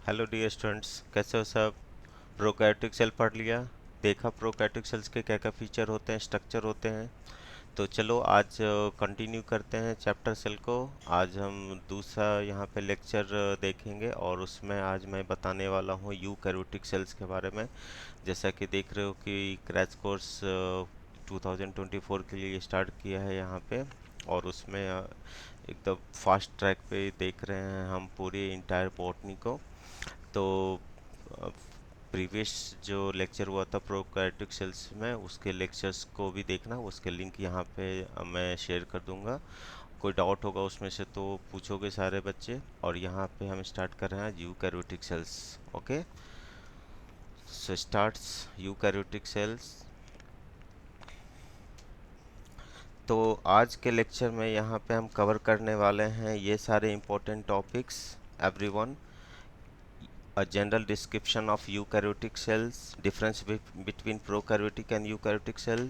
Hello dear students, कैसे हो सब। प्रोकैरियोटिक सेल पढ़ लिया, देखा प्रोकैरियोटिक सेल्स के क्या क्या फीचर होते हैं, स्ट्रक्चर होते हैं। तो चलो आज कंटिन्यू करते हैं चैप्टर सेल को। आज हम दूसरा यहाँ पे लेक्चर देखेंगे और उसमें आज मैं बताने वाला हूँ यूकैरियोटिक सेल्स के बारे में। जैसा कि देख रहे हो कि क्रैश कोर्स 2024 के लिए स्टार्ट किया है यहाँ पे। और उसमें एकदम फास्ट ट्रैक पे देख रहे हैं हम पूरी इंटायर बॉटनी को। तो प्रीवियस जो लेक्चर हुआ था प्रोकैरियोटिक सेल्स में, उसके लेक्चर्स को भी देखना, उसके लिंक यहाँ पे मैं शेयर कर दूंगा। कोई डाउट होगा उसमें से तो पूछोगे सारे बच्चे। और यहाँ पे हम स्टार्ट कर रहे हैं यूकैरियोटिक सेल्स। ओके, सो स्टार्ट्स यूकैरियोटिक सेल्स। तो आज के लेक्चर में यहाँ पे हम कवर करने वाले हैं ये सारे important topics. Everyone, a general description of eukaryotic cells, difference between prokaryotic and eukaryotic cell,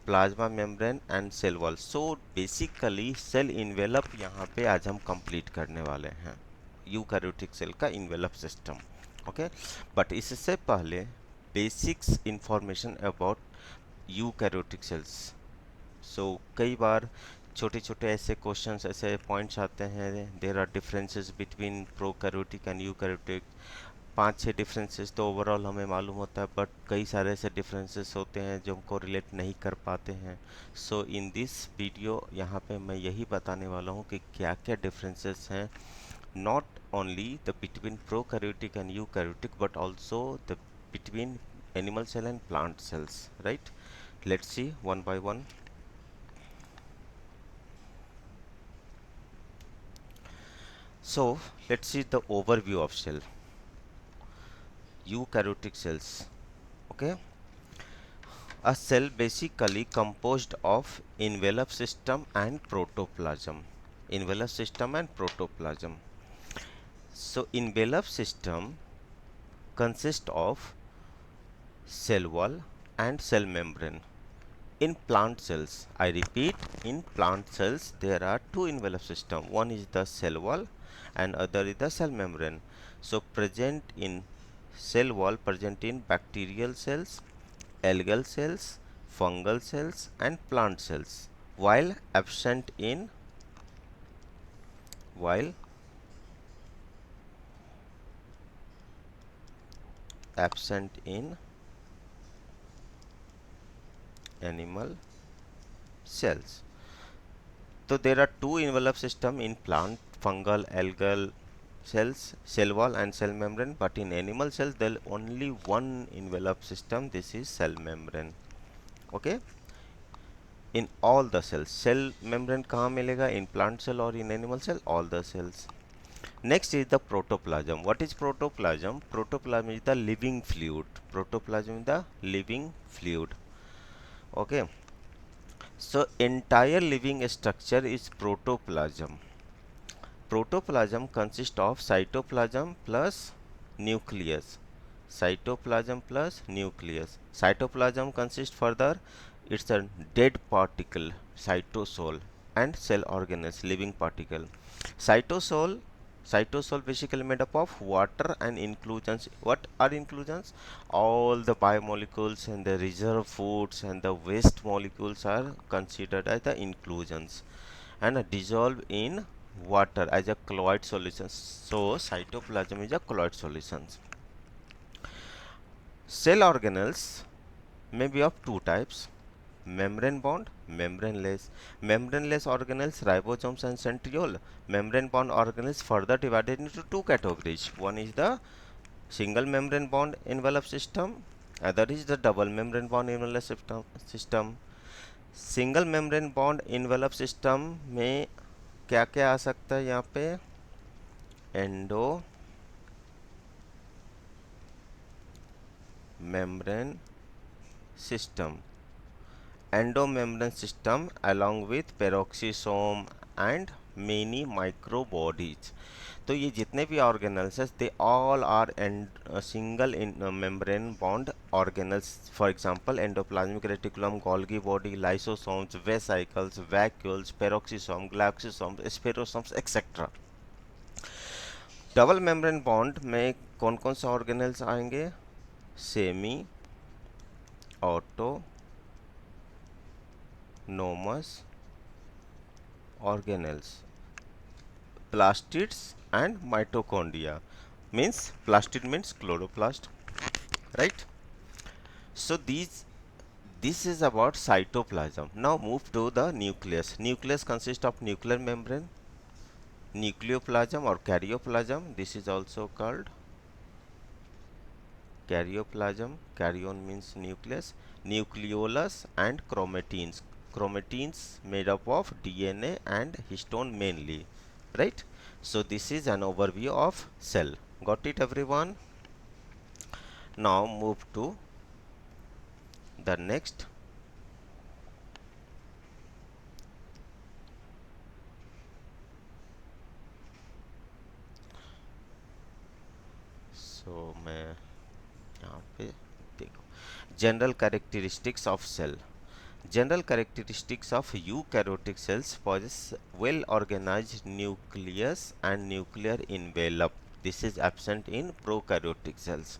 plasma membrane and cell wall. So basically cell envelope यहाँ पे आज हम कंप्लीट करने वाले हैं, यूकैरियोटिक सेल का इन्वेलप सिस्टम। ओके, बट इससे पहले basics information about eukaryotic cells. So कई बार छोटे छोटे ऐसे क्वेश्चंस, ऐसे पॉइंट्स आते हैं, there are differences between prokaryotic and eukaryotic. पांच छह डिफरेंसेस तो ओवरऑल हमें मालूम होता है, बट कई सारे ऐसे डिफरेंसेस होते हैं जो हमको रिलेट नहीं कर पाते हैं। सो इन दिस वीडियो यहाँ पे मैं यही बताने वाला हूँ कि क्या क्या डिफरेंसेस हैं, not only the between prokaryotic and eukaryotic but also the between animal cell and plant cells. Right, let's see one by one. So let's see the overview of cell. Eukaryotic cells. Okay, a cell basically composed of envelope system and protoplasm. Envelope system and protoplasm. So envelope system consists of cell wall and cell membrane. In plant cells, I repeat, in plant cells there are two envelope system. One is the cell wall and other is the cell membrane. So present in cell wall present in bacterial cells, algal cells, fungal cells and plant cells, while while absent in animal cells. So there are two envelope system in plant, fungal, algal cells, cell wall and cell membrane, but in animal cells there is only one envelope system, this is cell membrane. Okay, in all the cells, cell membrane कहाँ मिलेगा, in plant cell or in animal cell, all the cells. Next is the protoplasm. What is protoplasm? Protoplasm is the living fluid. Protoplasm is the living fluid. Okay, so entire living structure is protoplasm. Protoplasm consists of cytoplasm plus nucleus. Cytoplasm plus nucleus. Cytoplasm consists further, it's a dead particle, cytosol, and cell organelles, living particle. Cytosol, cytosol basically made up of water and inclusions. What are inclusions? All the biomolecules and the reserve foods and the waste molecules are considered as the inclusions and dissolve in water as a colloid solution. So cytoplasm is a colloid solution. Cell organelles may be of two types: membrane bound, membraneless. Membraneless organelles, ribosomes and centriole. Membrane bound organelles further divided into two categories. One is the single membrane bond envelope system, other is the double membrane bond envelope system. Single membrane bond envelope system में क्या क्या आ सकता है यहाँ पे, endo membrane system, endomembrane system along with peroxisome and many microbodies. तो ये जितने भी ऑर्गेनल्स हैं they all are single in membrane bond organelles. For example endoplasmic reticulum, Golgi body, lysosomes, vesicles, vacuoles, peroxisome, glycosomes, spherosomes etcetera. Double membrane bond में कौन कौन से organelles आएंगे? Semi autonomous organelles, plastids and mitochondria. Means plastid means chloroplast, right? So this is about cytoplasm. Now move to the nucleus. Nucleus consists of nuclear membrane, nucleoplasm or karyoplasm. This is also called karyoplasm. Karyon means nucleus, nucleolus and chromatins. Chromatins made up of DNA and histone mainly, right? So this is an overview of cell. Got it, everyone? Now move to the next. So मैं यहाँ पे देखो, general characteristics of cell. General characteristics of eukaryotic cells possess well organized nucleus and nuclear envelope. This is absent in prokaryotic cells.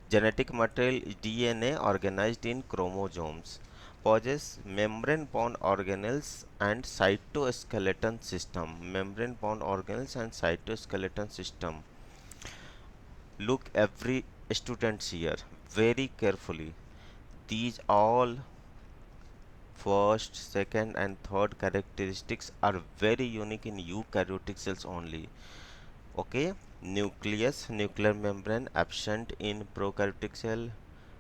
Genetic material is DNA organized in chromosomes. Possess membrane bound organelles and cytoskeleton system. Membrane bound organelles and cytoskeleton system. Look every students here very carefully. These all first, second and third characteristics are very unique in eukaryotic cells only. Okay, nucleus, nuclear membrane absent in prokaryotic cell,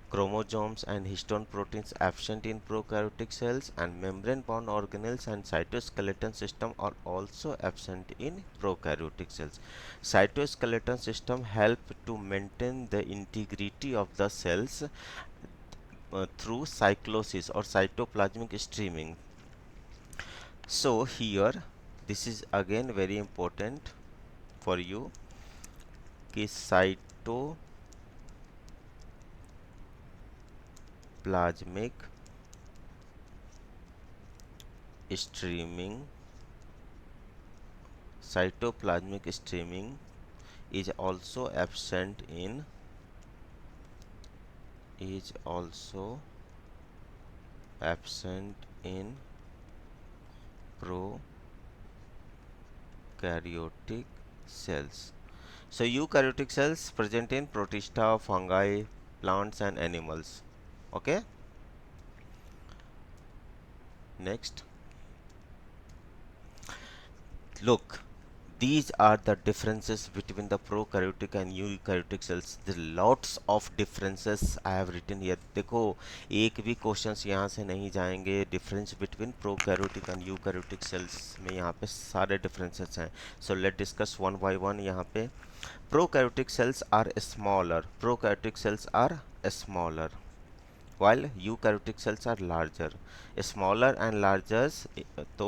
chromosomes and histone proteins absent in prokaryotic cells, and membrane bound organelles and cytoskeleton system are also absent in prokaryotic cells. Cytoskeleton system help to maintain the integrity of the cells through cyclosis or cytoplasmic streaming. So here this is again very important for you कि cytoplasmic streaming, cytoplasmic streaming is also absent in prokaryotic cells. So eukaryotic cells present in protista, fungi, plants and animals. Okay. Next, look, these are the differences between the prokaryotic and eukaryotic cells. There are lots of differences I have written here. देखो एक भी questions यहाँ से नहीं जाएंगे. Difference between prokaryotic and eukaryotic cells में यहाँ पे सारे डिफरेंसेस हैं. So let discuss one by one. यहाँ पे prokaryotic cells are smaller. Prokaryotic cells are smaller while eukaryotic cells are larger. Smaller and larger, तो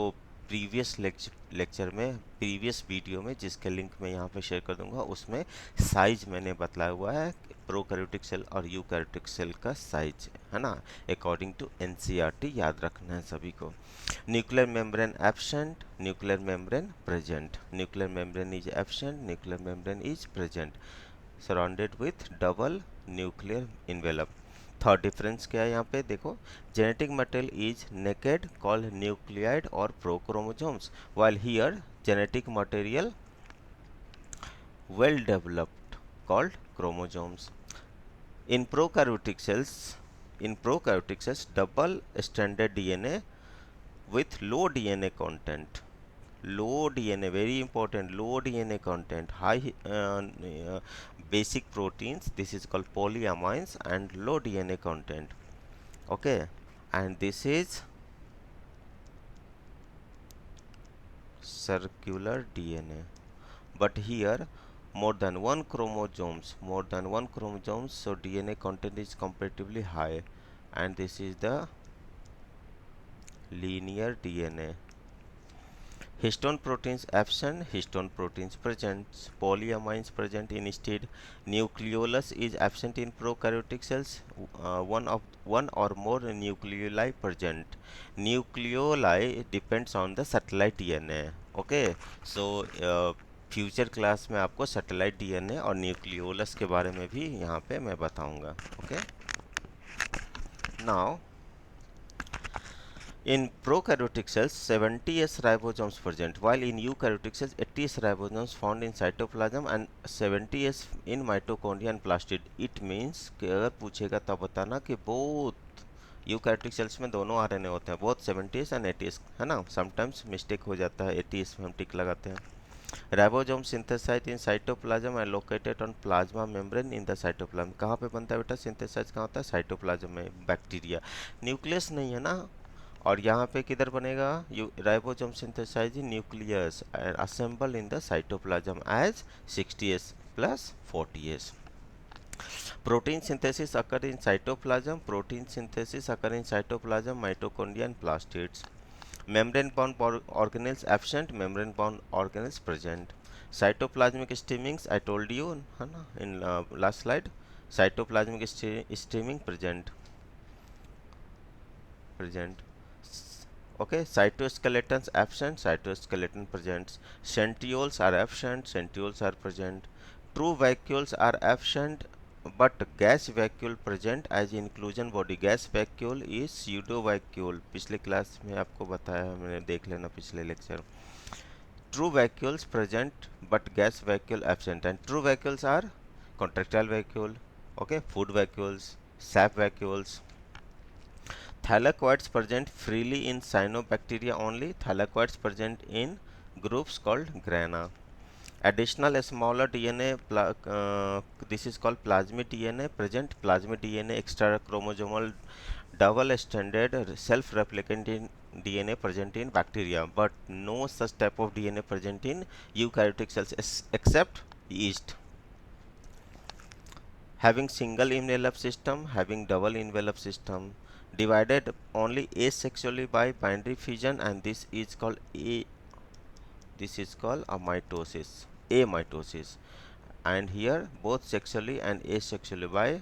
प्रीवियस लेक्चर में, previous video में जिसके लिंक मैं यहाँ पे शेयर कर दूंगा, उसमें साइज मैंने बतलाया हुआ है प्रोकैरियोटिक सेल और यूकैरियोटिक सेल का साइज, है ना, अकॉर्डिंग टू एनसीईआरटी. याद रखना है सभी को. Nuclear membrane absent, nuclear membrane present. Nuclear membrane is absent, nuclear membrane is present, surrounded with double nuclear envelope. Third difference क्या है यहाँ पे देखो, genetic material is naked called nuclide और प्रोक्रोमोसोम्स, while here genetic material well developed called chromosomes. In prokaryotic cells, double stranded DNA with low DNA content, low DNA, very important, low DNA content, high basic proteins, this is called polyamines, and low DNA content. Okay, and this is circular DNA. But here more than one chromosomes, so DNA content is comparatively high, and this is the linear DNA. Histone proteins absent, histone proteins present, polyamines present. Instead, nucleolus is absent in prokaryotic cells. One or more nucleoli present. Nucleoli depends on the satellite DNA. Okay, so future class में आपको satellite DNA और nucleolus के बारे में भी यहाँ पे मैं बताऊंगा. Okay, now in prokaryotic cells, 70s ribosomes present, while in eukaryotic cells, 80s ribosomes found in cytoplasm and 70s in mitochondria and plastid. It means कि अगर पूछेगा तो बताना कि both यूकैरियोटिक सेल्स में दोनों आरएनए होते हैं, both 70s and 80s, है ना. समटाइम्स मिस्टेक हो जाता है, 80s में हम टिक लगाते हैं. Ribosome synthesize in cytoplasm and located on plasma membrane in the cytoplasm. कहाँ पे बनता है बेटा सिंथेसाइज, कहाँ होता है, साइटोप्लाज्म में. बैक्टीरिया, न्यूक्लियस नहीं है ना. और यहाँ पे किधर बनेगा, ribosome synthesize in nucleus and assemble in the cytoplasm as 60s plus 40s. Protein synthesis occur in cytoplasm. Protein synthesis occur in cytoplasm, mitochondria and plastids. Membrane-bound organelles absent. Membrane-bound organelles present. Cytoplasmic streamings, I told you, है ना, in last slide. Cytoplasmic streaming present. Okay, cytoskeletons absent. Cytoskeleton presents. Centrioles are absent. Centrioles are present. True vacuoles are absent, but gas vacuole present as inclusion body. Gas vacuole is pseudo vacuole. पिछले class में आपको बताया, मैंने देख लेना पिछले lecture. True vacuoles present, but gas vacuole absent. And true vacuoles are contractile vacuole, okay, food vacuoles, sap vacuoles. Thylakoids present freely in cyanobacteria only. Thylakoids present in groups called grana. Additional smaller DNA, this is called plasmid DNA present. Plasmid DNA extra chromosomal double stranded self-replicating DNA present in bacteria, but no such type of DNA present in eukaryotic cells except yeast. Having single envelope system, having double envelope system, divided only asexually by binary fission, and this is called a mitosis, amitosis. And here both sexually and asexually by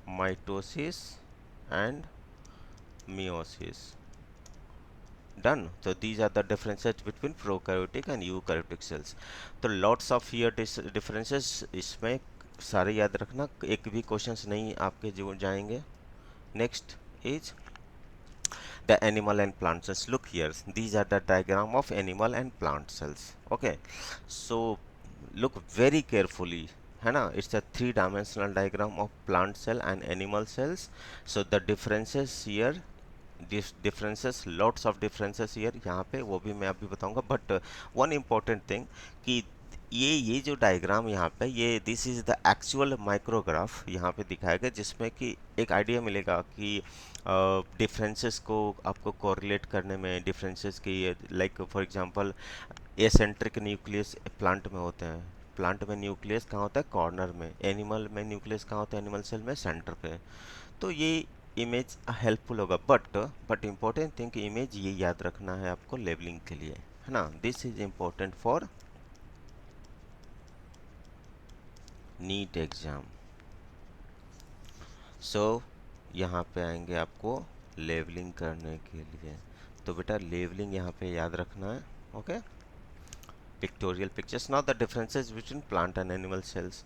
mitosis and meiosis. Done. So these are the differences between prokaryotic and eukaryotic cells. तो lots of here differences, इसमें सारे याद रखना, एक भी questions नहीं आपके जो जाएंगे. Next is the animal and plant cells. Look here, these are the diagram of animal and plant cells. Okay, so look very carefully, है ना. It's a three-dimensional diagram of plant cell and animal cells. So the differences here, differences, lots of differences here, यहाँ पे वो भी मैं अभी बताऊंगा. But one important thing कि ये जो डायग्राम यहाँ पे, ये this is the actual micrograph यहाँ पे दिखाया गया, जिसमें कि एक आइडिया मिलेगा कि डिफरेंसेस को आपको कोरिलेट करने में, डिफरेंसेस की, like for example eccentric nucleus plant में होते हैं. प्लांट में न्यूक्लियस कहाँ होता है, कॉर्नर में. एनिमल में न्यूक्लियस कहाँ होता है, एनिमल सेल में सेंटर पे. तो ये इमेज हेल्पफुल होगा. बट इम्पोर्टेंट थिंग कि इमेज ये याद रखना है आपको लेबलिंग के लिए, है ना. This is important for NEET exam. So यहाँ पे आएंगे आपको लेवलिंग करने के लिए. तो बेटा लेवलिंग यहाँ पे याद रखना है. Okay, pictorial pictures. Now the differences between plant and animal cells.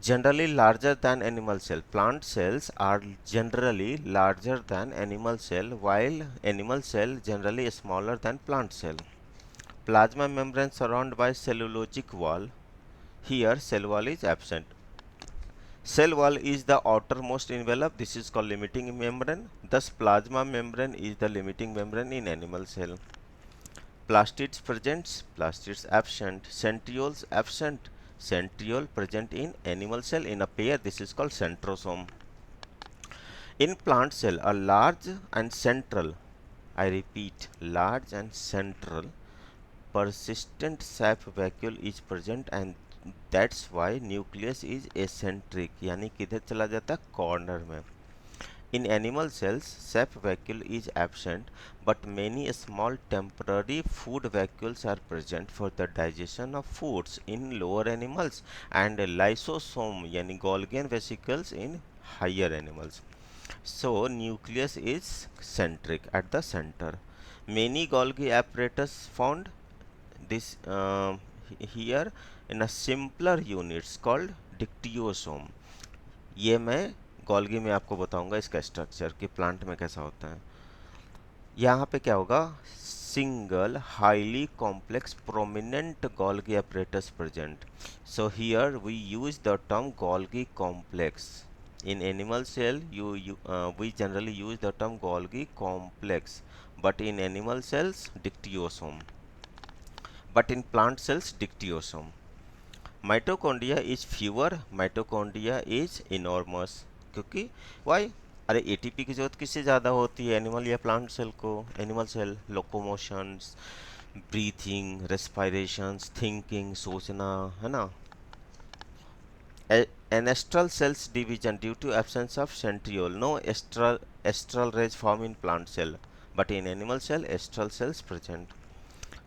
Generally larger than animal cell. Plant cells are generally larger than animal cell, while animal cell generally smaller than plant cell. Plasma membrane surrounded by cellulosic wall. Here cell wall is absent. Cell wall is the outermost envelope. This is called limiting membrane. Thus plasma membrane is the limiting membrane in animal cell. Plastids present, plastids absent. Centrioles absent, centriole present in animal cell in a pair. This is called centrosome. In plant cell, a large and central, I repeat, large and central persistent sap vacuole is present, and that's why nucleus is eccentric, यानी किधर चला जाता है, corner में. In animal cells, sap vacuole is absent, but many small temporary food vacuoles are present for the digestion of foods in lower animals, and lysosome यानी Golgi vesicles in higher animals. So nucleus is centric at the center. Many Golgi apparatus found this here in a simpler units called dictyosome. ये मैं Golgi में आपको बताऊंगा इसका structure कि plant में कैसा होता है। यहाँ पे क्या होगा, single highly complex prominent Golgi apparatus present. So here we use the term Golgi complex. In animal cell we generally use the term Golgi complex, but in animal cells dictyosome, but in plant cells dictyosome. Mitochondria is fewer, mitochondria is enormous. क्योंकि why, अरे ATP की जरूरत किससे ज़्यादा होती है, animal या plant cell को? एनिमल सेल लोकोमोशंस, ब्रीथिंग, रेस्पिरेशंस, थिंकिंग, सोचना, है ना। Anestral cells division due to absence of centriole. No astral rays form in plant cell, but in animal cell astral cells present.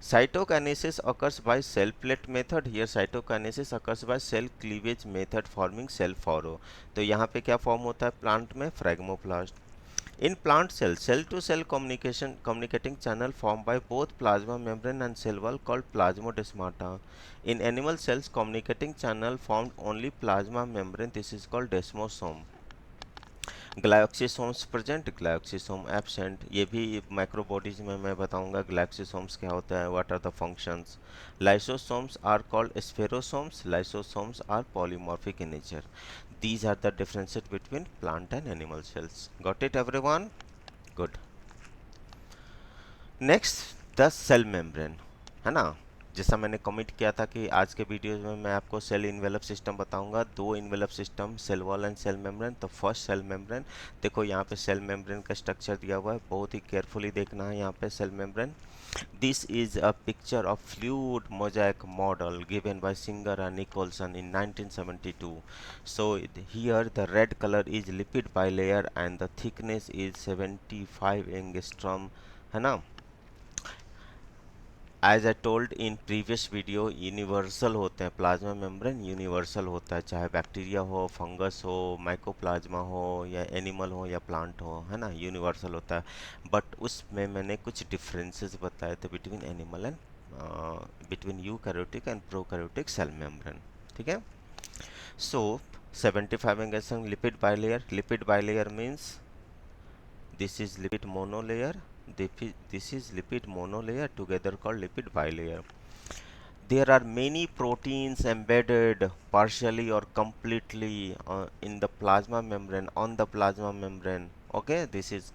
Cytokinesis occurs by cell plate method. Here cytokinesis occurs by cell cleavage method forming cell furrow. तो यहाँ पे क्या form होता है plant में? फ्रैगमोप्लास्ट. In plant cell, cell-to-cell communicating channel formed by both plasma membrane and cell wall called plasmodesmata. In animal cells, communicating channel formed only plasma membrane. This is called desmosome. Glyoxysomes present, glyoxysome absent. ये भी microbodies में मैं बताऊंगा ग्लायोक्सिसोम्स क्या होता है, what are the functions. Lysosomes are called spherosomes, lysosomes are polymorphic in nature. These are the differences between plant and animal cells. Got it everyone? Good. Next, the cell membrane, है ना। जैसा मैंने कमिट किया था कि आज के videos में मैं आपको सेल इन्वेलप सिस्टम बताऊंगा, दो envelope system, cell wall and cell membrane. तो फर्स्ट सेल मेम्ब्रेन, देखो यहाँ पे सेल मेम्ब्रेन का स्ट्रक्चर दिया हुआ है, बहुत ही केयरफुली देखना है यहाँ पे cell membrane. This is a picture of fluid mosaic model given by Singer and Nicholson in 1972. So here the red color is lipid bilayer and the thickness is 75 angstrom, है ना। As I told in previous video, universal होते हैं plasma membrane, universal होता है, चाहे bacteria हो, fungus हो, mycoplasma हो, या एनिमल हो या प्लांट हो, है ना, यूनिवर्सल होता है. बट उसमें मैंने कुछ डिफरेंसेस बताए थे between animal and between eukaryotic and prokaryotic cell membrane. ठीक है. So 75 angstrom lipid bilayer. Lipid bilayer means this is lipid monolayer, this is lipid monolayer together called lipid bilayer. There are many proteins embedded partially or completely in the plasma membrane, on the plasma membrane. Okay, this is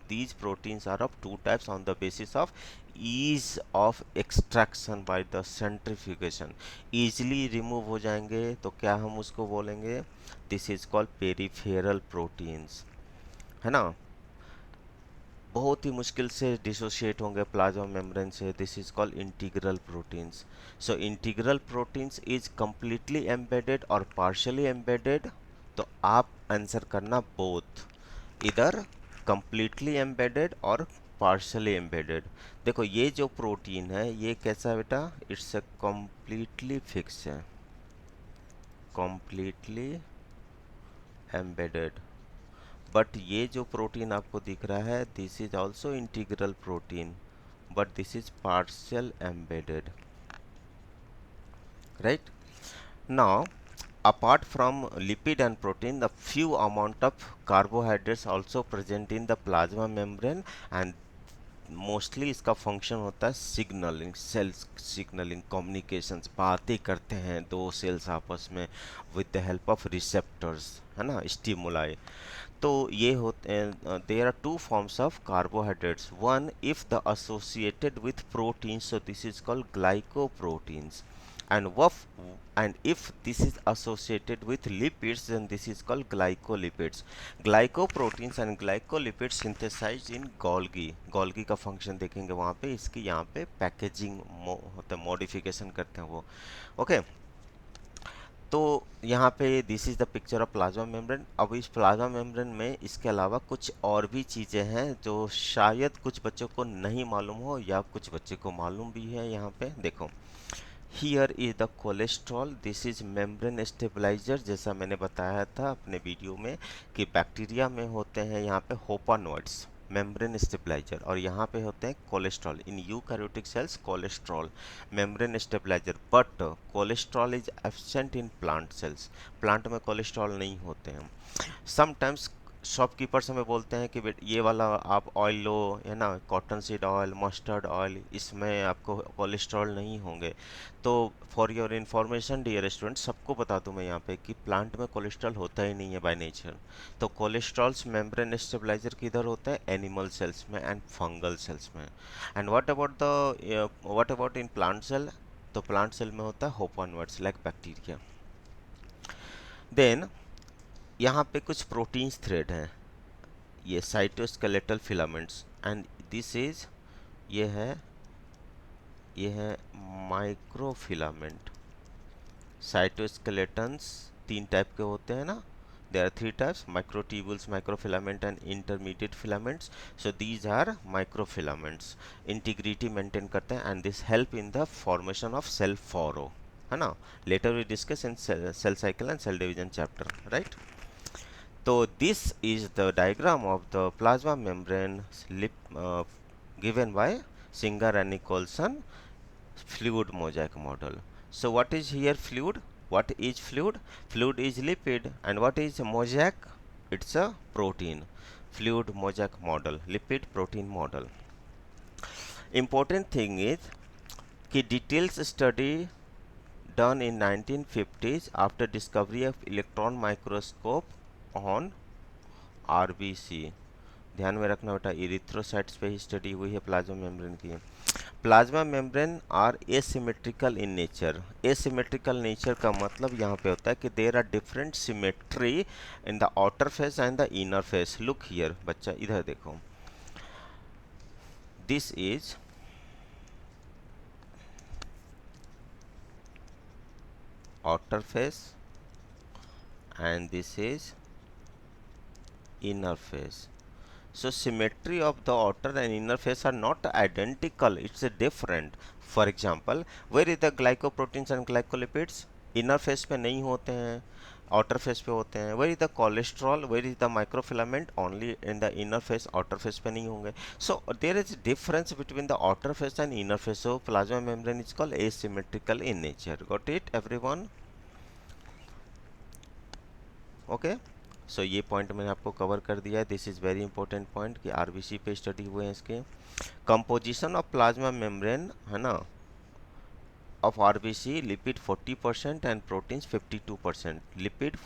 these proteins are of two types on the basis of ease of extraction by the centrifugation. easily remove हो जाएंगे तो क्या हम उसको बोलेंगे? This is called peripheral proteins, है ना. बहुत ही मुश्किल से डिसोशिएट होंगे प्लाज्मा मेम्ब्रेन से. This is called integral proteins. So integral proteins is completely embedded और पार्शियली एम्बेडेड. तो आप आंसर करना बोथ, इधर कंप्लीटली एम्बेडेड और पार्शियली एम्बेडेड. देखो ये जो प्रोटीन है ये कैसा है बेटा? इट्स अ कंप्लीटली फिक्स है, कंप्लीटली एम्बेडेड. बट ये जो प्रोटीन आपको दिख रहा है, this is also integral protein, but this is partial embedded. Right. Now apart from lipid and protein, the few amount of carbohydrates also present in the plasma membrane, and mostly इसका function होता है signalling, sales signalling, communications, बातें करते हैं दो cells आपस में with the help of receptors, है ना, स्टिमुलाई. तो ये होते हैं. There are two forms of carbohydrates. One if the associated with proteins, so this is called glycoproteins. and waf and if this is associated with lipids, then this is called glycolipids. Glycoproteins and glycolipids synthesized in Golgi. Golgi का function देखेंगे वहाँ पे, इसकी यहाँ पे packaging होता है, modification करते हैं वो. ओके. तो यहाँ पे this is the picture of plasma membrane. अब इस प्लाज्मा मेम्ब्रेन में इसके अलावा कुछ और भी चीज़ें हैं जो शायद कुछ बच्चों को नहीं मालूम हो या कुछ बच्चे को मालूम भी है. यहाँ पे देखो, Here is the cholesterol, this is membrane stabilizer. जैसा मैंने बताया था अपने वीडियो में कि बैक्टीरिया में होते हैं यहाँ पे होपानोइड्स. मेम्ब्रेन स्टेबलाइजर, और यहाँ पे होते हैं cholesterol. In eukaryotic cells cholesterol membrane stabilizer, but cholesterol is absent in plant cells. Plant में कोलेस्ट्रॉल नहीं होते हैं। समटाइम्स शॉपकीपर्स हमें बोलते हैं कि ये वाला आप ऑयल लो, है ना, cotton seed oil, mustard oil, इसमें आपको कोलेस्ट्रॉल नहीं होंगे। तो for your information dear student, सबको बता दूं मैं यहाँ पे कि प्लांट में कोलेस्ट्रॉल होता ही नहीं है बाय नेचर। तो कोलेस्ट्रॉल्स मेम्ब्रेन स्टेबलाइजर किधर होता है? एनिमल सेल्स में एंड फंगल सेल्स में। And what about in plant cell? तो प्लांट सेल में होता है होपॉन्वर्ड्स लाइक बैक्टीरिया। देन यहाँ पे कुछ प्रोटीन्स थ्रेड हैं, ये cytoskeletal filaments, and this is ये है माइक्रोफिलामेंट। साइटोस्केलेटन्स तीन टाइप के होते हैं ना, there are three types: microtubules, microfilament and intermediate filaments. So these are microfilaments, integrity maintain करते हैं, and this help in the formation of cell furrow, है ना। later we discuss in cell cycle and cell division chapter, right? So this is the diagram of the plasma membrane given by Singer and Nicholson fluid mosaic model. So what is here fluid? What is fluid? Fluid is lipid, and what is mosaic? It's a protein. Fluid mosaic model, lipid protein model. Important thing is कि details study done in 1950s after discovery of electron microscope on RBC. ध्यान में रखना बेटा, erythrocytes पे ही study हुई है plasma membrane की। Plasma membrane are asymmetrical in nature. Asymmetrical nature का मतलब यहाँ पे होता है कि there are different symmetry in the outer face and the inner face. Look here बच्चा, इधर देखो, this is outer face and this is inner face. So symmetry of the outer and inner face are not identical, it's a different. For example, where is the glycoproteins and glycolipids? Inner face पे नहीं होते हैं, outer face पे होते हैं. Where is the cholesterol? Where is the microfilament? Only in the inner face, outer face पे नहीं होंगे. So there is difference between the outer face and inner face. So plasma membrane is called asymmetrical in nature. Got it everyone? Okay, so ये point मैंने आपको cover कर दिया है। This is very important point कि RBC पे study हुए हैं इसके। कंपोजिशन ऑफ प्लाज्मा मेम्ब्रेन, है ना, of RBC, lipid 40% and proteins 52%। Lipid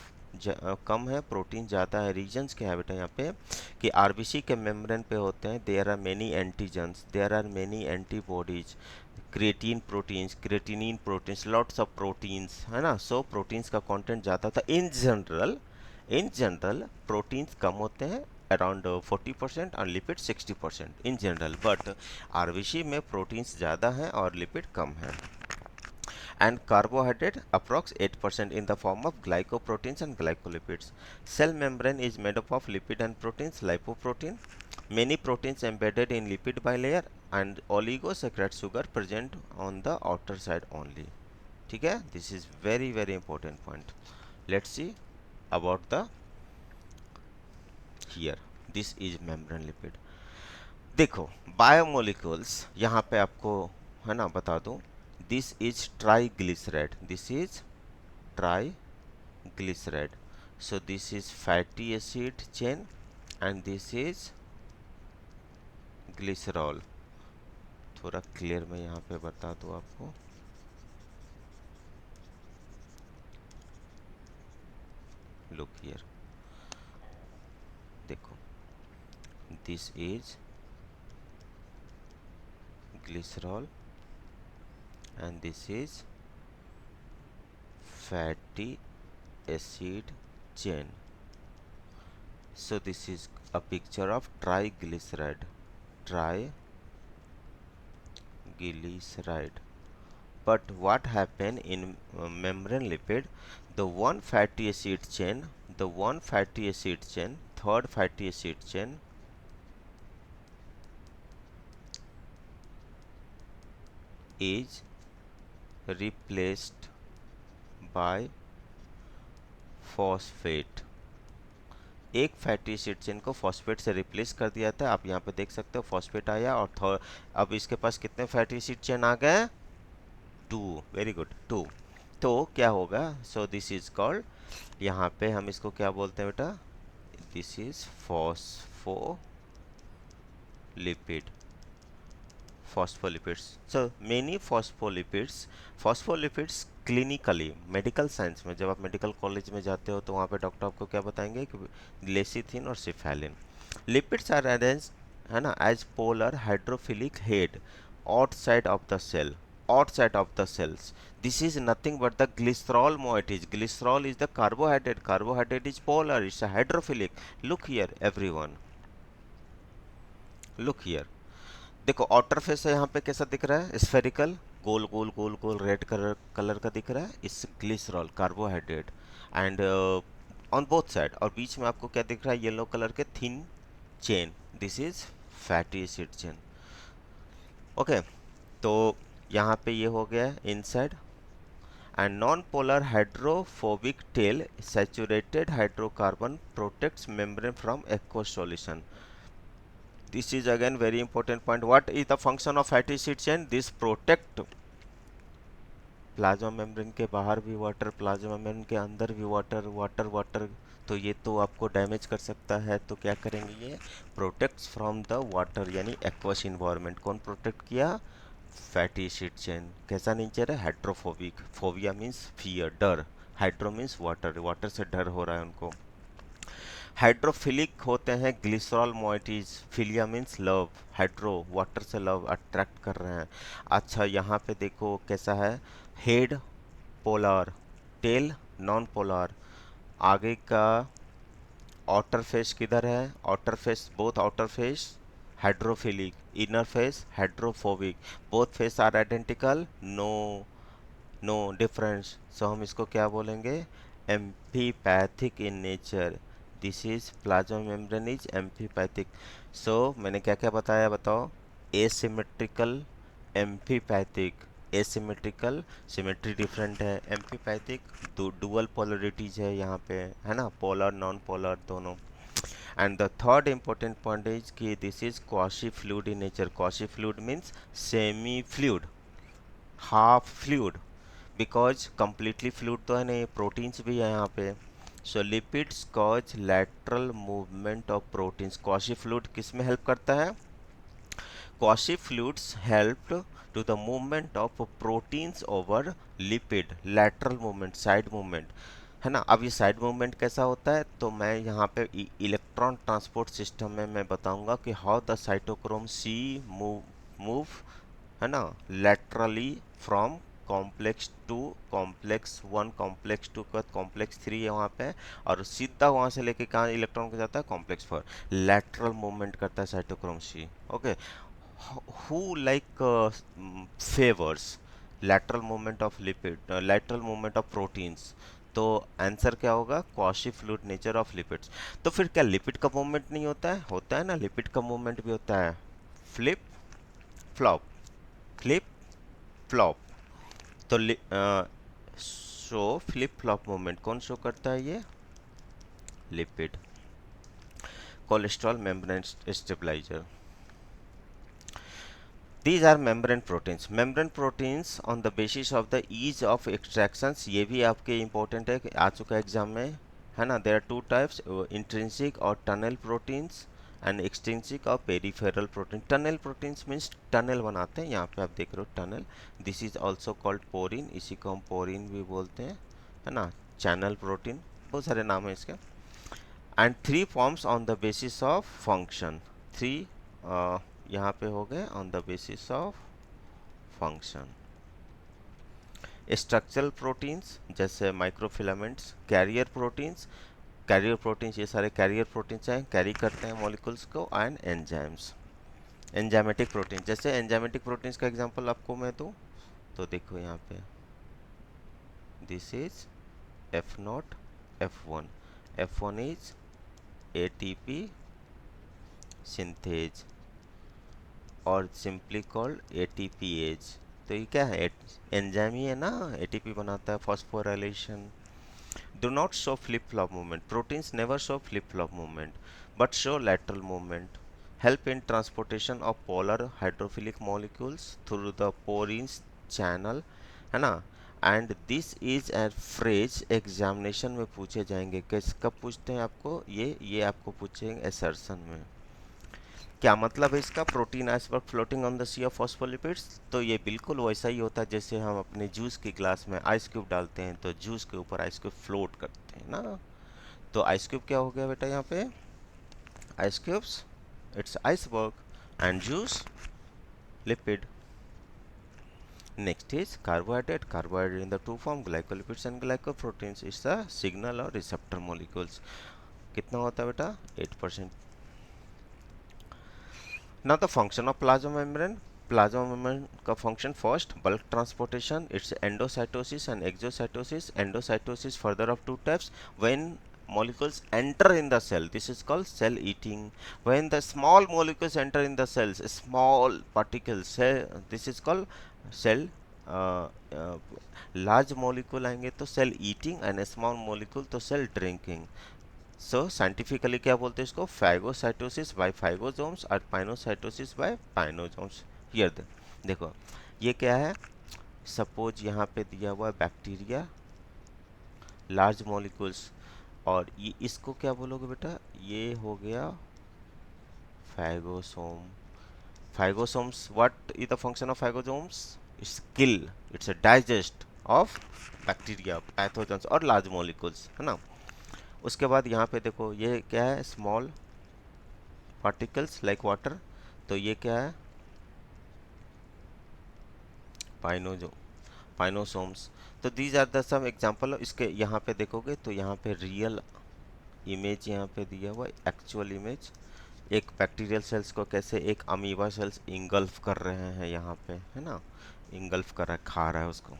कम है, प्रोटीन ज़्यादा है। रीजन्स क्या है बेटा यहाँ पे कि आरबीसी के मेम्ब्रेन पे होते हैं there are many antigens, there are many antibodies, creatinine proteins, lots of proteins, है ना। सो प्रोटीन्स का कंटेंट ज़्यादा था। इन जनरल प्रोटीन्स कम होते हैं, अराउंड 40% और lipid 60% in general, but RBC में प्रोटीन्स ज़्यादा हैं और लिपिड कम है। And carbohydrate approx 8% in the form of glycoproteins and glycolipids. Cell membrane is made up of lipid and proteins, lipoprotein, many proteins embedded in lipid bilayer and oligosaccharide sugar present on the outer side only. ठीक है, this is very very important point. Let's see about the here. This is membrane lipid. देखो biomolecules यहाँ पे आपको, है ना, बता दूं, this is triglyceride, this is triglyceride. So this is fatty acid chain and this is glycerol. थोड़ा clear मैं यहाँ पे बता दूं आपको, लुक हियर, देखो, this is glycerol and this is fatty acid chain. So this is a picture of triglyceride, triglyceride. But what happen in membrane lipid? The one fatty acid chain, third fatty acid chain is replaced by phosphate एक fatty acid chain को phosphate से replace कर दिया था। आप यहाँ पे देख सकते हो फॉस्फेट आया और अब इसके पास कितने फैटी एसिड चेन आ गए, 2। Very good, 2। तो क्या होगा, सो दिस इज कॉल्ड, यहाँ पे हम इसको क्या बोलते हैं बेटा, this is phospholipid, phospholipids. So many phospholipids clinically medical science में, जब आप मेडिकल कॉलेज में जाते हो तो वहाँ पे डॉक्टर आपको क्या बताएंगे कि लेसिथिन और सिफेलिन। लिपिड्स आर अरेंज, है ना, as polar hydrophilic head outside of the cell, outside of the cells. This is nothing but the glycerol moieties. Glycerol is the carbohydrate. Carbohydrate is polar. It's a hydrophilic. Look here, everyone. Look here. देखो outer face है यहाँ पे कैसा दिख रहा है, spherical, गोल गोल गोल गोल red colour का दिख रहा है, इस glycerol carbohydrate and on both side, और बीच में आपको क्या दिख रहा है, येलो कलर के thin chain, this is fatty acid chain. Okay, तो यहाँ पे ये हो गया inside, and non polar hydrophobic tell saturated hydrocarbon protects membrane from aqueous solution. This is again very important point. What is the function of fatty acid chain? This protect plasma membrane के बाहर भी water, plasma membrane के अंदर भी water, water water, तो ये तो आपको डैमेज कर सकता है, तो क्या करेंगे ये, प्रोटेक्ट्स फ्रॉम द वाटर, यानी एक्वस इन्वायरमेंट। कौन प्रोटेक्ट किया, फैटी एसिड चेन। कैसा नेचर है, हाइड्रोफोबिक, फोबिया मीन्स फियर, डर, हाइड्रो मीन्स वाटर, वाटर से डर हो रहा है उनको। हाइड्रोफिलिक होते हैं glycerol moieties, philia means love, hydro water से लव अट्रैक्ट कर रहे हैं। अच्छा यहाँ पे देखो कैसा है, head polar, tail non polar, आगे का आउटर फेस किधर है, outer face, both outer face hydrophilic, inner face hydrophobic, both face are identical, no, no difference, so हम इसको क्या बोलेंगे, amphipathic in nature. This is plasma membrane is amphipathic. So मैंने क्या क्या बताया बताओ, asymmetrical, amphipathic, asymmetrical, symmetry different है, एम्फीपैथिक डुअल पोलरिटीज है यहाँ पे, है ना, पोलर नॉन पोलर दोनों। And the third important point is कि this is quasi fluid in nature. Quasi fluid means semi fluid, half fluid, because completely fluid तो है नहीं, प्रोटीन्स भी है यहाँ पे। So lipids cause lateral movement of proteins. Quasi fluid किस में हेल्प करता है, quasi fluids help to the movement of proteins over lipid, lateral movement, side movement, है ना। अब ये साइड मूवमेंट कैसा होता है, तो मैं यहाँ पे इलेक्ट्रॉन ट्रांसपोर्ट सिस्टम में मैं बताऊंगा कि how the cytochrome c move, है ना, laterally from complex to complex 1, complex 2 का कॉम्प्लेक्स 3 है वहाँ पे, और सीधा वहाँ से लेके कहाँ इलेक्ट्रॉन को जाता है, कॉम्प्लेक्स 4, लैटरल मूवमेंट करता है cytochrome c. Okay, who like favors lateral movement of lipid, lateral movement of proteins, तो आंसर क्या होगा, quasi fluid nature of lipids. तो फिर क्या लिपिड का मूवमेंट नहीं होता है, होता है ना, लिपिड का मूवमेंट भी होता है, फ्लिप फ्लॉप, फ्लिप फ्लॉप, तो शो फ्लिप फ्लॉप मूवमेंट कौन शो करता है, ये lipid. Cholesterol membrane stabilizer, these are membrane proteins. Membrane proteins on the basis of the ease of extractions, ये भी आपके important है, आ चुका है एग्जाम में, है ना। there are two types, intrinsic और tunnel proteins and extrinsic और peripheral protein. tunnel proteins means tunnel बनाते हैं, यहाँ पे आप देख रहे हो tunnel, this is also called porine, इसी को हम porine भी बोलते हैं, है ना, channel protein, बहुत सारे नाम है इसके। and three forms on the basis of function, three यहाँ पे हो गए on the basis of function. Structural proteins जैसे माइक्रोफिलामेंट्स, कैरियर प्रोटीन्स, ये सारे कैरियर प्रोटीन्स हैं, कैरी करते हैं मॉलिक्यूल्स को, एंड एंजाइम्स, एंजाइमेटिक प्रोटीन। जैसे एंजाइमेटिक प्रोटीन्स का एग्जांपल आपको मैं दूं तो देखो यहाँ पे, this is F0, F1, F1 is ATP synthase और सिंपली कॉल्ड ATPase। तो ये क्या है, एंजाइम ही है ना, ATP बनाता है, phosphorylation. Do not show flip-flop movement. Proteins never show flip-flop movement, but show lateral movement. Help in transportation of polar hydrophilic molecules through the porins channel, है ना? And this is a phrase examination में पूछे जाएंगे। किस कब पूछते हैं आपको? ये आपको पूछेंगे एसर्शन में। क्या मतलब है इसका? Protein iceberg floating on the sea of phospholipids. तो ये बिल्कुल वैसा ही होता है जैसे हम अपने जूस की ग्लास में आइस क्यूब डालते हैं तो जूस के ऊपर आइस क्यूब फ्लोट करते हैं ना। तो आइस क्यूब क्या हो गया बेटा यहाँ पे? Ice cubes, it's iceberg, and juice lipid. Next is carbohydrate. Carbohydrate in the two form glycolipids and glycoproteins is the signal और receptor molecules. कितना होता है बेटा? 8%. Now the function of plasma membrane. Plasma membrane का function first bulk transportation. It's endocytosis and exocytosis. Endocytosis further of two types. When molecules enter in the cell, this is called cell eating. When the small molecules enter in the cells, small particles, this is called cell uh, uh, large molecule आएंगे तो cell eating and small molecule तो cell drinking. सो scientifically क्या बोलते हैं इसको? Phagocytosis bye फाइगोसोम्स और pinocytosis bye पाइनोसोम्स। Here देखो ये क्या है? सपोज यहाँ पे दिया हुआ है बैक्टीरिया, लार्ज मॉलिक्यूल्स, और ये इसको क्या बोलोगे बेटा? ये हो गया phagosome. Phagosomes, what is the function of phagosomes? Its kill, its a digest of bacteria, pathogens और लार्ज मॉलिक्यूल्स, है ना। उसके बाद यहाँ पे देखो ये क्या है? स्मॉल पार्टिकल्स लाइक वाटर, तो ये क्या है? पाइनोजो पाइनोसोम्स। तो these are the some example. इसके यहाँ पे देखोगे तो यहाँ पे रियल इमेज यहाँ पे दिया हुआ, एक्चुअल इमेज। एक बैक्टीरियल सेल्स को कैसे एक अमीबा सेल्स इंगल्फ कर रहे हैं यहाँ पे, है ना, इंगल्फ कर रहा है, खा रहा है उसको।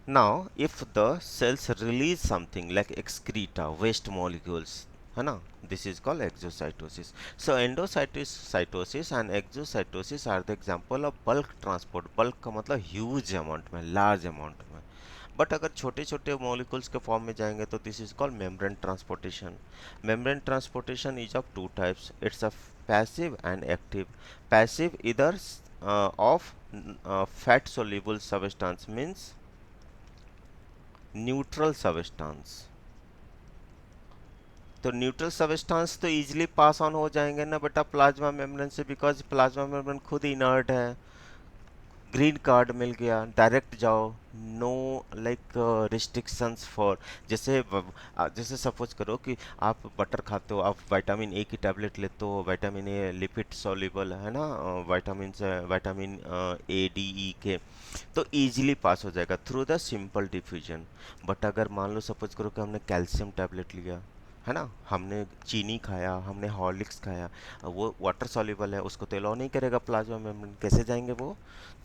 Now, if the cells release something like excreta, waste molecules, है ना, this is called exocytosis. So endocytosis and exocytosis are the example of bulk transport. Bulk का मतलब huge amount में, large amount में। बट अगर छोटे छोटे मॉलिक्यूल्स के फॉर्म में जाएंगे तो this is called membrane transportation. Membrane transportation is of two types, its a passive and active. Passive इधर of fat soluble substance means neutral substance. तो न्यूट्रल सबस्टेंस तो इजीली पास ऑन हो जाएंगे ना बेटा प्लाज्मा मेम्ब्रेन से, because plasma membrane खुद inert है। ग्रीन कार्ड मिल गया, डायरेक्ट जाओ, नो लाइक रिस्ट्रिक्शंस फॉर। जैसे सपोज करो कि आप बटर खाते हो, आप विटामिन ए की टैबलेट लेते हो, विटामिन ए लिपिड सॉल्युबल है ना, विटामिन से विटामिन ए डी ई के, तो इजीली पास हो जाएगा through the simple diffusion. But अगर मान लो सपोज करो कि हमने कैल्शियम टैबलेट लिया, है ना, हमने चीनी खाया, हमने हॉर्लिक्स खाया, वो वाटर सॉल्युबल है, उसको तो अलाउ नहीं करेगा प्लाज्मा मेम्ब्रेन। कैसे जाएंगे वो?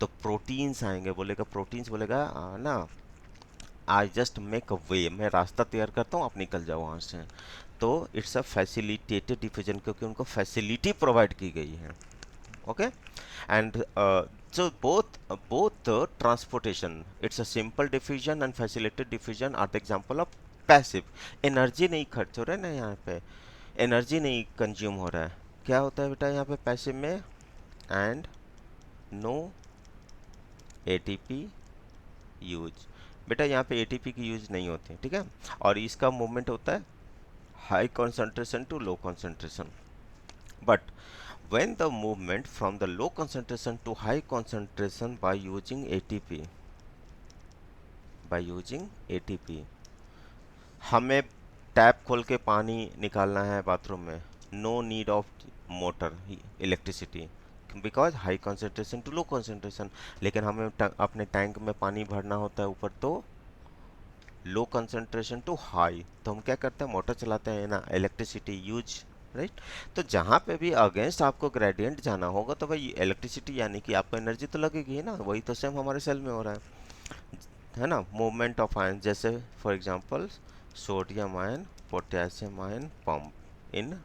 तो प्रोटीन्स आएंगे, बोलेगा प्रोटीन्स, बोलेगा ना आई जस्ट मेक अ वे, मैं रास्ता तैयार करता हूँ, आप निकल जाओ वहाँ से। तो इट्स अ फैसिलिटेटेड डिफ्यूजन, क्योंकि उनको फैसिलिटी प्रोवाइड की गई है। Okay, and so both transportation, it's a simple diffusion and facilitated diffusion are the example of passive। Energy नहीं खर्च हो रहा है ना यहाँ पे, एनर्जी नहीं कंज्यूम हो रहा है। क्या होता है बेटा यहाँ पे पैसिव में? And no ATP use. बेटा यहाँ पे एटीपी की यूज नहीं होती है, ठीक है। और इसका मूवमेंट होता है high concentration to low concentration. But when the movement from the low concentration to high concentration by using ATP, हमें टैप खोल के पानी निकालना है बाथरूम में, no need of motor electricity, because high concentration to low concentration. लेकिन हमें अपने टैंक में पानी भरना होता है ऊपर, तो लो कंसंट्रेशन टू हाई, तो हम क्या करते हैं? मोटर चलाते हैं ना, इलेक्ट्रिसिटी यूज, राइट। तो जहाँ पे भी अगेंस्ट आपको ग्रेडियंट जाना होगा तो भाई इलेक्ट्रिसिटी यानी कि आपको एनर्जी तो लगेगी ही ना। वही तो सेम हमारे सेल में हो रहा है ना। मूवमेंट ऑफ आयन, जैसे for example sodium ion, potassium ion pump in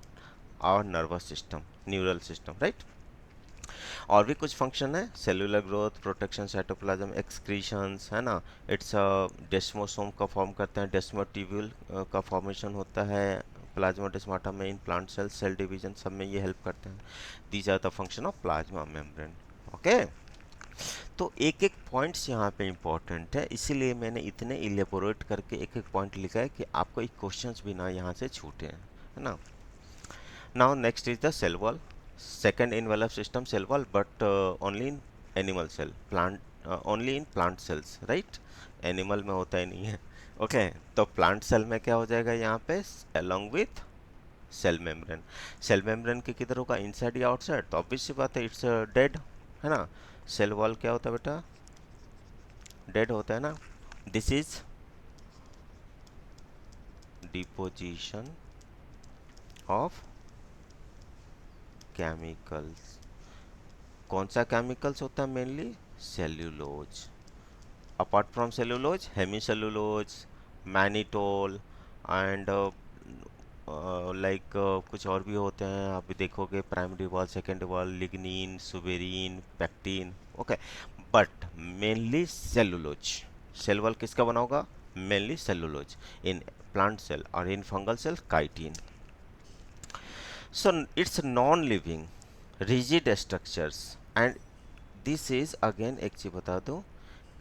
our nervous system, neural system, right. और भी कुछ फंक्शन है, cellular growth, protection, cytoplasm, excretions, है ना। इट्स डेस्मोसोम का फॉर्म करते हैं, डेस्मोटिब्यूल का फॉर्मेशन होता है प्लाज्माडेस्माटा में, in plant cells, cell division सब में ये हेल्प करते हैं। These are the function of plasma membrane. Okay, तो एक एक पॉइंट्स यहाँ पे इंपॉर्टेंट है, इसीलिए मैंने इतने इलेबोरेट करके एक एक पॉइंट लिखा है कि आपको एक क्वेश्चंस भी ना यहाँ से छूटे, है ना। Now next is the cell wall, second envelope system cell wall, but only in animal cell, plant only in plant cells, right. Animal में होता ही नहीं है। ओके, तो प्लांट सेल में क्या हो जाएगा यहाँ पे, along with cell membrane. Cell membrane के किधर होगा, इनसाइड या आउटसाइड, तो ऑब्वियस सी बात है इट्स डेड, है ना। सेल वॉल क्या होता है बेटा, डेड होता है ना। This is deposition of chemicals. कौन सा केमिकल्स होता है, mainly cellulose. Apart from cellulose, hemicellulose, mannitol and like कुछ और भी होते हैं, आप भी देखोगे, primary wall, secondary wall, lignin, suberin, pectin. Okay, but mainly cellulose. Cell wall किसका बना होगा, mainly cellulose in plant cell, और in fungal cell chitin. So its non living rigid structures, and this is again एक चीज बता दूं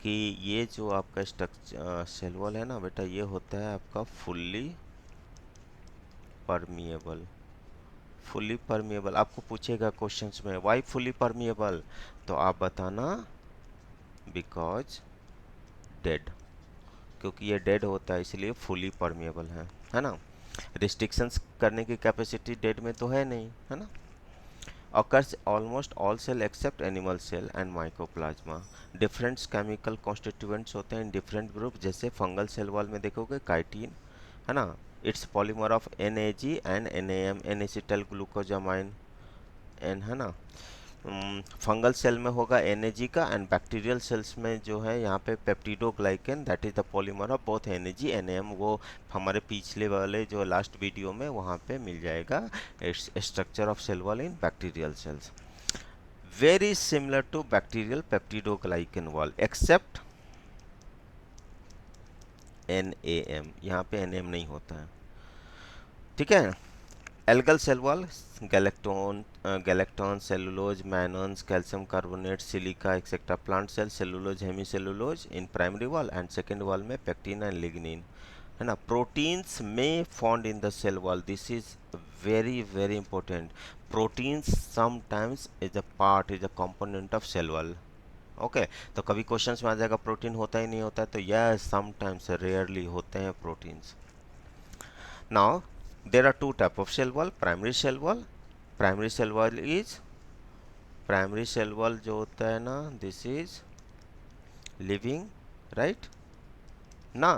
कि ये जो आपका स्ट्रक्चर सेल वॉल है ना बेटा, ये होता है आपका फुल्ली परमिएबल। फुल्ली परमिएबल आपको पूछेगा क्वेश्चंस में, व्हाई फुल्ली परमिएबल, तो आप बताना बिकॉज डेड, क्योंकि ये डेड होता है इसलिए फुली परमिएबल है ना। रिस्ट्रिक्शंस करने की कैपेसिटी डेड में तो है नहीं, है ना। occurs almost all cell except animal cell and mycoplasma। Different chemical constituents होते हैं इन डिफरेंट ग्रुप, जैसे फंगल सेल वॉल में देखोगे काइटिन, है ना। It's polymer of NAG and NAM, N acetyl glucosamine N, है ना। फंगल सेल में होगा NAG का, एंड बैक्टीरियल सेल्स में जो है यहाँ पे peptidoglycan, that is the polymer of both NAG NAM। वो हमारे पिछले वाले जो लास्ट वीडियो में वहाँ पे मिल जाएगा structure of cell wall in bacterial cells. Very similar to bacterial peptidoglycan wall except NAM, यहाँ पे NAM नहीं होता है, ठीक है। Algal cell wall, galactan, cellulose, mannans, calcium carbonate, silica etcetera. Plant cell, cellulose, hemicellulose in primary wall, and second wall में pectin and lignin, है ना। प्रोटीन्स में found in the cell wall, this is very very important. Proteins sometimes is a part, is a component of cell wall. Okay, तो कभी questions में आ जाएगा protein होता ही नहीं होता है, तो यस समटाइम्स रेयरली होते हैं proteins. Now there are two type of cell wall, primary cell wall, primary cell wall is, primary cell wall जो होता है ना, this is living, right ना,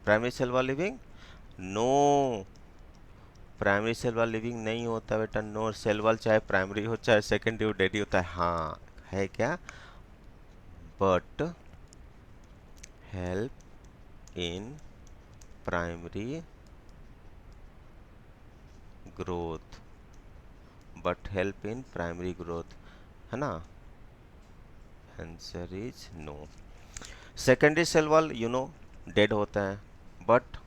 primary cell wall living, no, primary cell wall living नहीं होता बेटा, no. Cell wall चाहे primary हो चाहे सेकेंडरी हो डेडी होता है, हाँ है क्या, but help in primary growth, but help in primary growth, है ना। Answer is no. Secondary cell wall you know dead होता है, but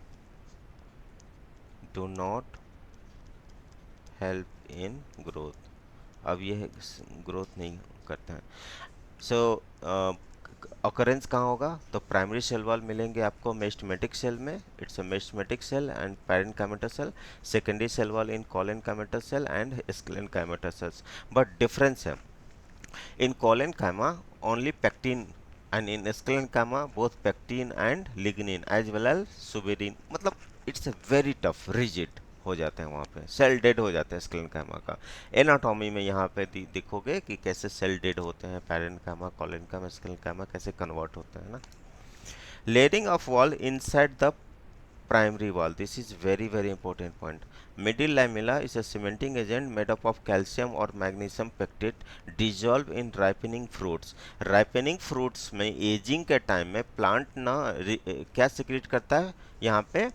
do not help in growth, अब यह ग्रोथ नहीं करता है। सो ऑकरेंस कहाँ होगा, तो प्राइमरी सेल वॉल मिलेंगे आपको मेस्टमेटिक सेल में, its a meristematic cell and parenchymata cell. Secondary cell wall in collenchymata cell and sclerenchymata cells, but difference है, in collenchyma only pectin, and in sclerenchyma both pectin and lignin as well as suberin, मतलब it's very tough, rigid हो जाते हैं, वहाँ पे cell dead हो जाते हैं स्क्लेरेंकाइमा का। एनाटॉमी में यहाँ पे देखोगे कि कैसे सेल डेड होते हैं, पैरेन्काइमा, कोलेनकाइमा, स्क्लेरेंकाइमा कैसे कन्वर्ट होते हैं ना। Layering of wall inside the primary wall, this is very very important point. Middle lamella is a cementing agent made up of calcium or magnesium pectate dissolved in ripening fruits। ripening fruits में ageing के time में plant ना क्या secrete करता है यहाँ पे,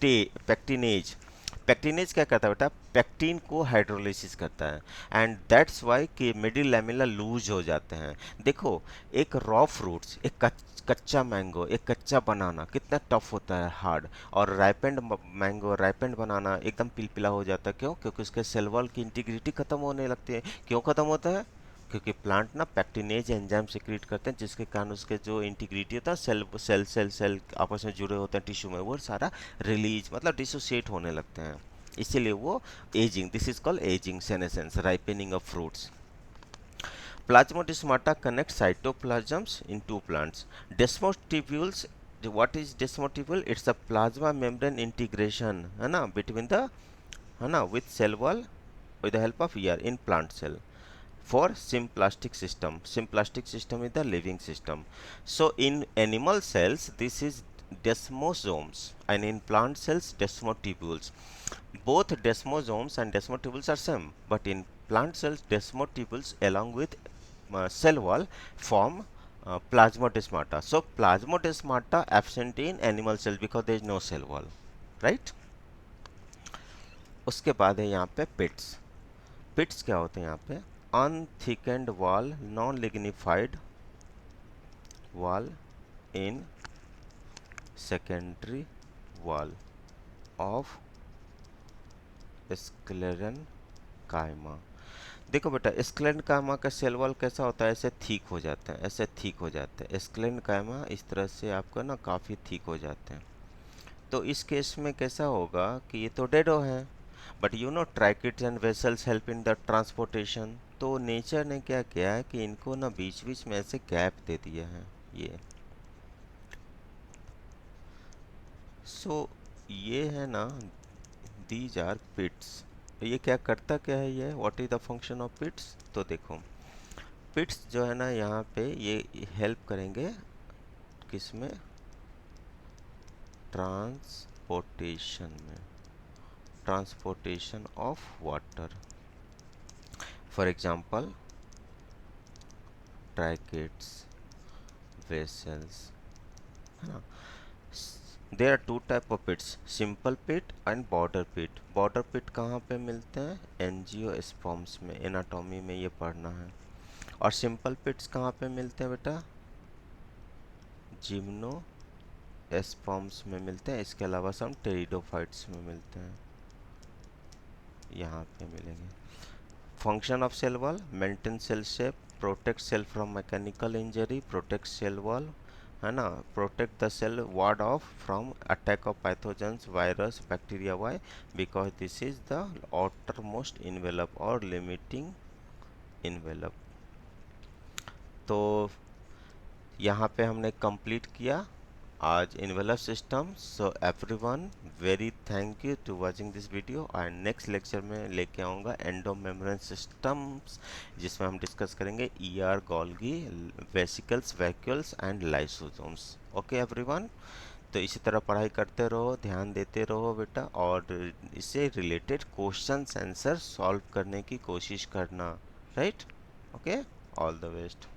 pectinase. Pectinase क्या करता है बेटा, पैक्टिन को हाइड्रोलाइसिस करता है, एंड दैट्स वाई कि मिडिल लैमेला लूज हो जाते हैं। देखो, एक रॉ फ्रूट्स, एक कच्चा मैंगो, एक कच्चा बनाना कितना टफ होता है, हार्ड, और राइपेंड मैंगो, राइपेंड बनाना एकदम पिलपिला हो जाता है। क्यों? क्योंकि उसके सेल वॉल की इंटीग्रिटी खत्म होने लगती है। क्यों खत्म होता है? क्योंकि प्लांट ना पैक्टिनेज एंजाइम सिक्रीट करते हैं, जिसके कारण उसके जो इंटीग्रिटी होता है, सेल आपस में जुड़े होते हैं टिश्यू में, वो सारा रिलीज मतलब डिसोसिएट होने लगते हैं। इसीलिए वो ageing, this is called ageing senescence, ripening of fruits. Plasmodesmata connects cytoplasms in two plants. Desmotibules, what is desmotibule? It's a plasma membrane integration, है ना, between the, है ना, with cell wall with the help of ER in plant cell. For symplastic system, symplastic system is the living system. So in animal cells this is desmosomes, and in plant cells desmotibules. Both desmosomes and desmotibules are same, but in plant cells desmotibules along with cell wall form plasmodesmata. So plasmodesmata absent in animal cells because there is no cell wall, right? उसके बाद है यहाँ पे पिट्स। पिट्स क्या होते हैं यहाँ पे? Unthickened wall, non lignified wall in secondary wall of sclerenchyma. देखो बेटा, स्क्लेरन कायमा का सेल वॉल कैसा होता है? ऐसे थिक हो जाते हैं, ऐसे थिक हो जाते हैं। स्क्लेरन कायमा इस तरह से आपको ना काफ़ी थिक हो जाते हैं। तो इस केस में कैसा होगा कि ये तो डेडो है, but you know tracheids and vessels help in the transportation. तो नेचर ने क्या किया है कि इनको ना बीच बीच में ऐसे गैप दे दिया है ये। सो ये है ना, दीज आर पिट्स। ये क्या करता क्या है ये? What is the function of pits? तो देखो, पिट्स जो है ना यहाँ पे ये हेल्प करेंगे किसमें? ट्रांसपोर्टेशन में, transportation of water. For example tracheids, vessels, है ना। There are two type of pits, simple pit and border pit. Border pit कहाँ पे मिलते हैं? एंजियोस्पर्म्स में, एनाटॉमी में ये पढ़ना है। और सिंपल पिट्स कहाँ पे मिलते हैं बेटा? जिम्नोस्पर्म्स में मिलते हैं। इसके अलावा सब टेरिडोफाइट्स में मिलते हैं, यहाँ पे मिलेंगे। Function of cell wall, maintain cell shape, protect cell from mechanical injury, protect cell wall, है ना, protect the cell ward off from attack of pathogens, virus, bacteria. Why? Because this is the outer most envelope और limiting envelope. तो यहाँ पे हमने complete किया आज envelope system. So everyone, very thank you to watching this video. And next lecture में लेके आऊँगा एंडो मेम्ब्रेन सिस्टम्स, जिसमें हम डिस्कस करेंगे ER, Golgi, vesicles, vacuoles and lysosomes. Okay everyone, तो इसी तरह पढ़ाई करते रहो, ध्यान देते रहो बेटा, और इससे रिलेटेड क्वेश्चंस आंसर सॉल्व करने की कोशिश करना, right? Okay, all the best.